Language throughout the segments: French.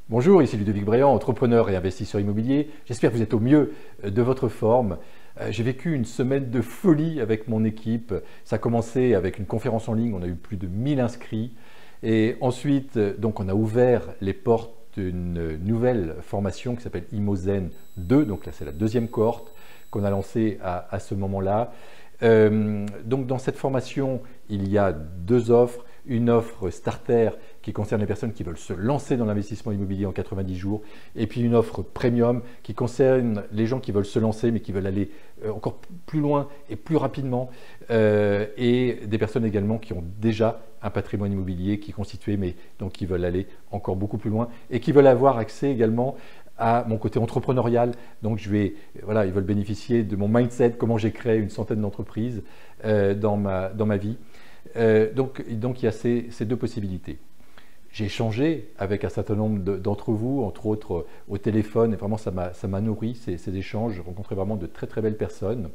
Bonjour, ici Ludovic Bréant, entrepreneur et investisseur immobilier. J'espère que vous êtes au mieux de votre forme. J'ai vécu une semaine de folie avec mon équipe. Ça a commencé avec une conférence en ligne, on a eu plus de 1000 inscrits. Et ensuite, donc, on a ouvert les portes d'une nouvelle formation qui s'appelle Imozen 2. Donc là, c'est la deuxième cohorte qu'on a lancée à ce moment-là. Donc dans cette formation, il y a deux offres. Une offre starter qui concerne les personnes qui veulent se lancer dans l'investissement immobilier en 90 jours et puis une offre premium qui concerne les gens qui veulent se lancer mais qui veulent aller encore plus loin et plus rapidement et des personnes également qui ont déjà un patrimoine immobilier qui est constitué mais donc qui veulent aller encore beaucoup plus loin et qui veulent avoir accès également à mon côté entrepreneurial. Donc ils veulent bénéficier de mon mindset, comment j'ai créé une centaine d'entreprises dans ma vie. Donc il y a ces deux possibilités. J'ai échangé avec un certain nombre d'entre vous, entre autres au téléphone, et vraiment ça m'a nourri ces échanges. J'ai rencontré vraiment de très très belles personnes.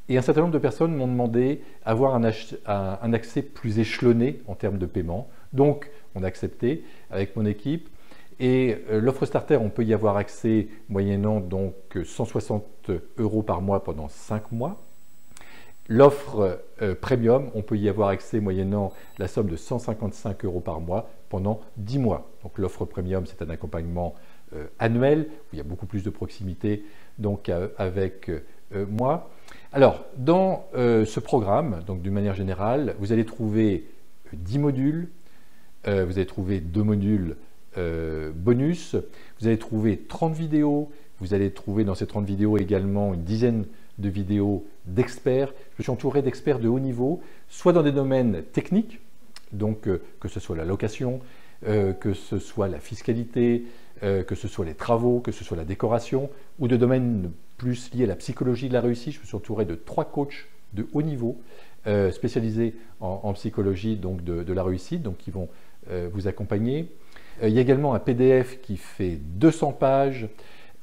Et un certain nombre de personnes m'ont demandé d'avoir un accès plus échelonné en termes de paiement. Donc on a accepté avec mon équipe. Et l'offre starter, on peut y avoir accès moyennant donc 160 € par mois pendant 5 mois. L'offre premium, on peut y avoir accès moyennant la somme de 155 € par mois pendant 10 mois. Donc l'offre premium, c'est un accompagnement annuel où il y a beaucoup plus de proximité donc, avec moi. Alors, dans ce programme, donc d'une manière générale, vous allez trouver 10 modules, vous allez trouver 2 modules bonus, vous allez trouver 30 vidéos, vous allez trouver dans ces 30 vidéos également une dizaine de vidéos d'experts. Je suis entouré d'experts de haut niveau, soit dans des domaines techniques, donc que ce soit la location, que ce soit la fiscalité, que ce soit les travaux, que ce soit la décoration, ou de domaines plus liés à la psychologie de la réussite. Je me suis entouré de 3 coachs de haut niveau spécialisés en psychologie donc de la réussite, donc qui vont vous accompagner. Il y a également un PDF qui fait 200 pages.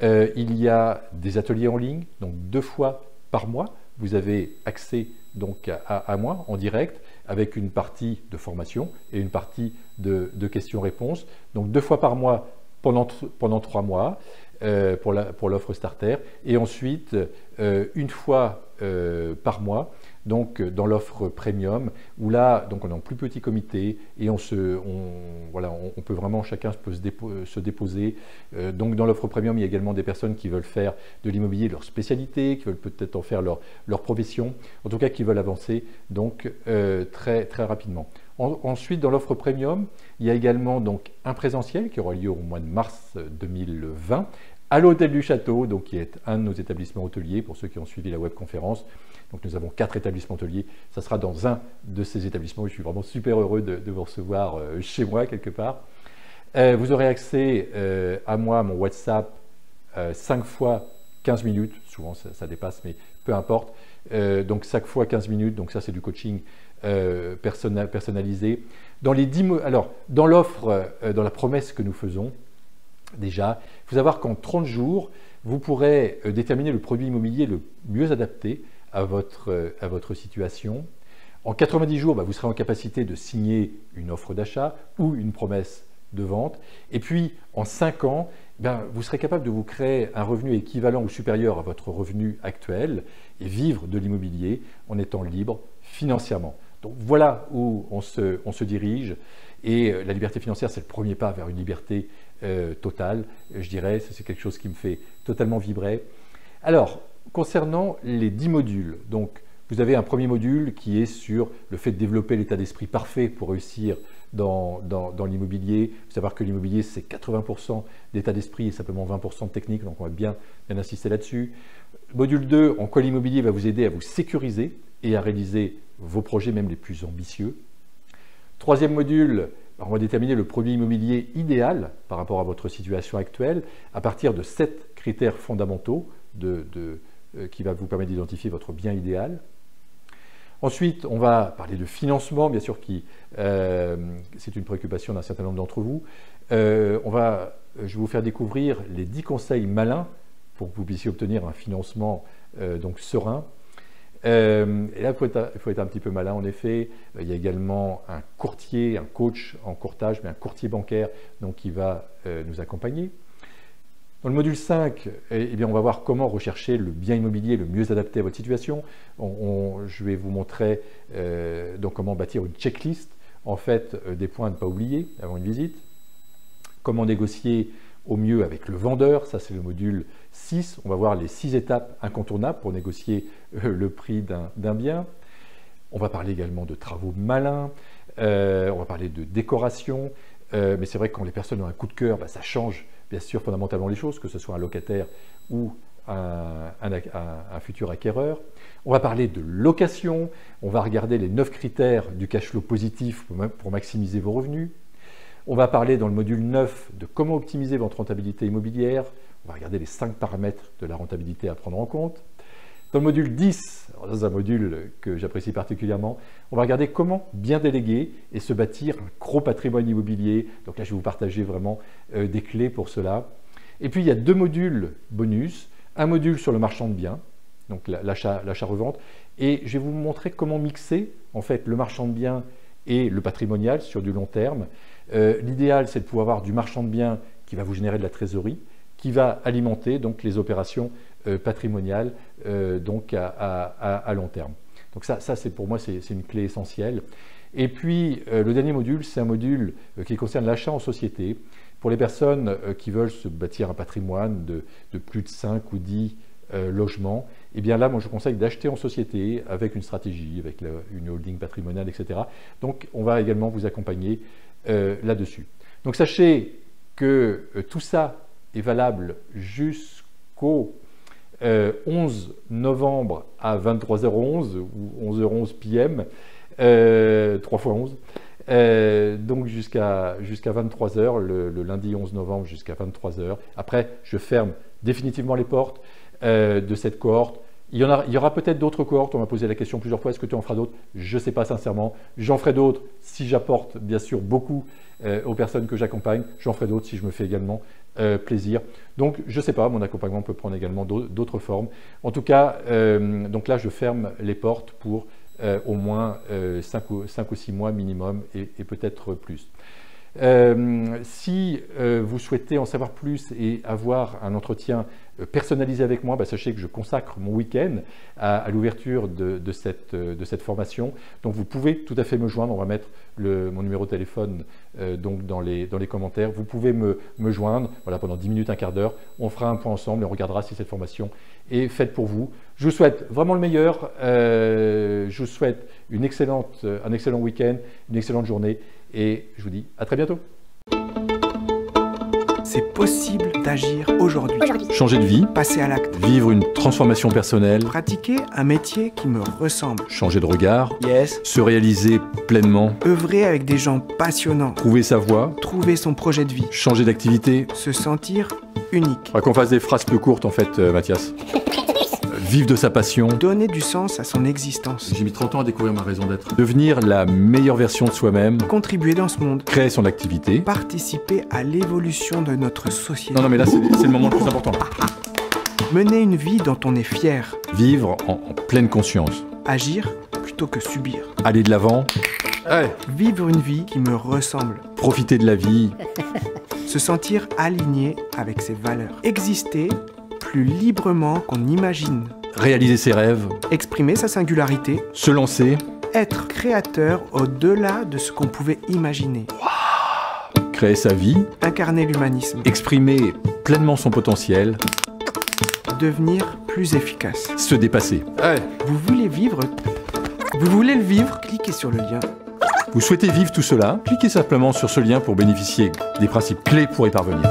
Il y a des ateliers en ligne, donc 2 fois par mois. Vous avez accès donc à moi en direct avec une partie de formation et une partie de questions-réponses. Donc 2 fois par mois pendant 3 mois pour l'offre starter et ensuite une fois par mois donc dans l'offre premium où là donc on est en plus petit comité et on peut vraiment chacun se déposer. Donc dans l'offre premium il y a également des personnes qui veulent faire de l'immobilier leur spécialité, qui veulent peut-être en faire leur profession, en tout cas qui veulent avancer donc très très rapidement. Ensuite dans l'offre premium il y a également donc un présentiel qui aura lieu au mois de mars 2020 à l'Hôtel du Château, donc qui est un de nos établissements hôteliers pour ceux qui ont suivi la webconférence. Donc nous avons 4 établissements hôteliers. Ça sera dans un de ces établissements. Je suis vraiment super heureux de vous recevoir chez moi quelque part. Vous aurez accès à moi, à mon WhatsApp, 5 fois 15 minutes. Souvent ça dépasse, mais peu importe. Donc 5 fois 15 minutes. Donc ça c'est du coaching personnalisé. Dans l'offre, dans la promesse que nous faisons, déjà, il faut savoir qu'en 30 jours, vous pourrez déterminer le produit immobilier le mieux adapté à votre situation. En 90 jours, vous serez en capacité de signer une offre d'achat ou une promesse de vente. Et puis, en 5 ans, vous serez capable de vous créer un revenu équivalent ou supérieur à votre revenu actuel et vivre de l'immobilier en étant libre financièrement. Donc voilà où on se dirige. Et la liberté financière, c'est le premier pas vers une liberté totale, je dirais. C'est quelque chose qui me fait totalement vibrer. Alors, concernant les 10 modules, donc vous avez un premier module qui est sur le fait de développer l'état d'esprit parfait pour réussir dans l'immobilier. Il faut savoir que l'immobilier, c'est 80% d'état d'esprit et simplement 20% de technique, donc on va bien insister là-dessus. Module 2, en quoi l'immobilier va vous aider à vous sécuriser et à réaliser vos projets, même les plus ambitieux. Troisième module, on va déterminer le produit immobilier idéal par rapport à votre situation actuelle à partir de 7 critères fondamentaux qui va vous permettre d'identifier votre bien idéal. Ensuite, on va parler de financement, bien sûr, c'est une préoccupation d'un certain nombre d'entre vous. Je vais vous faire découvrir les 10 conseils malins pour que vous puissiez obtenir un financement donc serein. Et là, il faut être un petit peu malin, en effet. Il y a également un courtier, un coach en courtage, mais un courtier bancaire donc, qui va nous accompagner. Dans le module 5, eh bien, on va voir comment rechercher le bien immobilier le mieux adapté à votre situation. Je vais vous montrer donc comment bâtir une checklist, en fait, des points à ne pas oublier avant une visite. Comment négocier au mieux avec le vendeur, ça c'est le module 6. On va voir les 6 étapes incontournables pour négocier le prix d'un bien. On va parler également de travaux malins, on va parler de décoration, mais c'est vrai que quand les personnes ont un coup de cœur, ça change bien sûr fondamentalement les choses, que ce soit un locataire ou un futur acquéreur. On va parler de location, on va regarder les 9 critères du cash flow positif pour maximiser vos revenus. On va parler dans le module 9 de comment optimiser votre rentabilité immobilière. On va regarder les 5 paramètres de la rentabilité à prendre en compte. Dans le module 10, alors c'est un module que j'apprécie particulièrement, on va regarder comment bien déléguer et se bâtir un gros patrimoine immobilier. Donc là, je vais vous partager vraiment des clés pour cela. Et puis, il y a 2 modules bonus. Un module sur le marchand de biens, donc l'achat-revente. Et je vais vous montrer comment mixer en fait, le marchand de biens et le patrimonial sur du long terme. L'idéal, c'est de pouvoir avoir du marchand de biens qui va vous générer de la trésorerie, qui va alimenter donc, les opérations patrimoniales donc à long terme. Donc ça c'est pour moi, c'est une clé essentielle. Et puis, le dernier module, c'est un module qui concerne l'achat en société. Pour les personnes qui veulent se bâtir un patrimoine de plus de 5 ou 10 logements, et bien là, moi, je conseille d'acheter en société avec une stratégie, avec une holding patrimoniale, etc. Donc, on va également vous accompagner là-dessus. Donc, sachez que tout ça est valable jusqu'au 11 novembre à 23h11 ou 11h11 PM, 3 x 11. Donc jusqu'à 23h, le lundi 11 novembre jusqu'à 23h. Après, je ferme définitivement les portes de cette cohorte. Il y aura peut-être d'autres cohortes, on m'a posé la question plusieurs fois, est-ce que tu en feras d'autres? Je ne sais pas sincèrement. J'en ferai d'autres si j'apporte bien sûr beaucoup aux personnes que j'accompagne. J'en ferai d'autres si je me fais également plaisir. Donc je ne sais pas, mon accompagnement peut prendre également d'autres formes. En tout cas, donc là je ferme les portes pour au moins 5 ou 6 mois minimum et peut-être plus. Si vous souhaitez en savoir plus et avoir un entretien personnalisé avec moi, sachez que je consacre mon week-end à l'ouverture de cette formation. Donc vous pouvez tout à fait me joindre, on va mettre mon numéro de téléphone donc dans les commentaires. Vous pouvez me joindre voilà, pendant 10 minutes, un quart d'heure. On fera un point ensemble et on regardera si cette formation est faite pour vous. Je vous souhaite vraiment le meilleur. Je vous souhaite un excellent week-end, une excellente journée. Et je vous dis à très bientôt. C'est possible d'agir aujourd'hui. Changer de vie, passer à l'acte, vivre une transformation personnelle, pratiquer un métier qui me ressemble, changer de regard, yes, se réaliser pleinement, œuvrer avec des gens passionnants, trouver sa voie, trouver son projet de vie, changer d'activité, se sentir unique. On va qu'on fasse des phrases peu courtes en fait, Mathias. Vivre de sa passion. Donner du sens à son existence. J'ai mis 30 ans à découvrir ma raison d'être. Devenir la meilleure version de soi-même. Contribuer dans ce monde. Créer son activité. Participer à l'évolution de notre société. Non mais là c'est le moment le plus important. Mener une vie dont on est fier. Vivre en pleine conscience. Agir plutôt que subir. Aller de l'avant. Vivre une vie qui me ressemble. Profiter de la vie. Se sentir aligné avec ses valeurs. Exister plus librement qu'on imagine. Réaliser ses rêves. Exprimer sa singularité. Se lancer. Être créateur au-delà de ce qu'on pouvait imaginer. Wow. Créer sa vie. Incarner l'humanisme. Exprimer pleinement son potentiel. Devenir plus efficace. Se dépasser. Vous voulez vivre? Vous voulez le vivre? Cliquez sur le lien. Vous souhaitez vivre tout cela? Cliquez simplement sur ce lien pour bénéficier des principes clés pour y parvenir.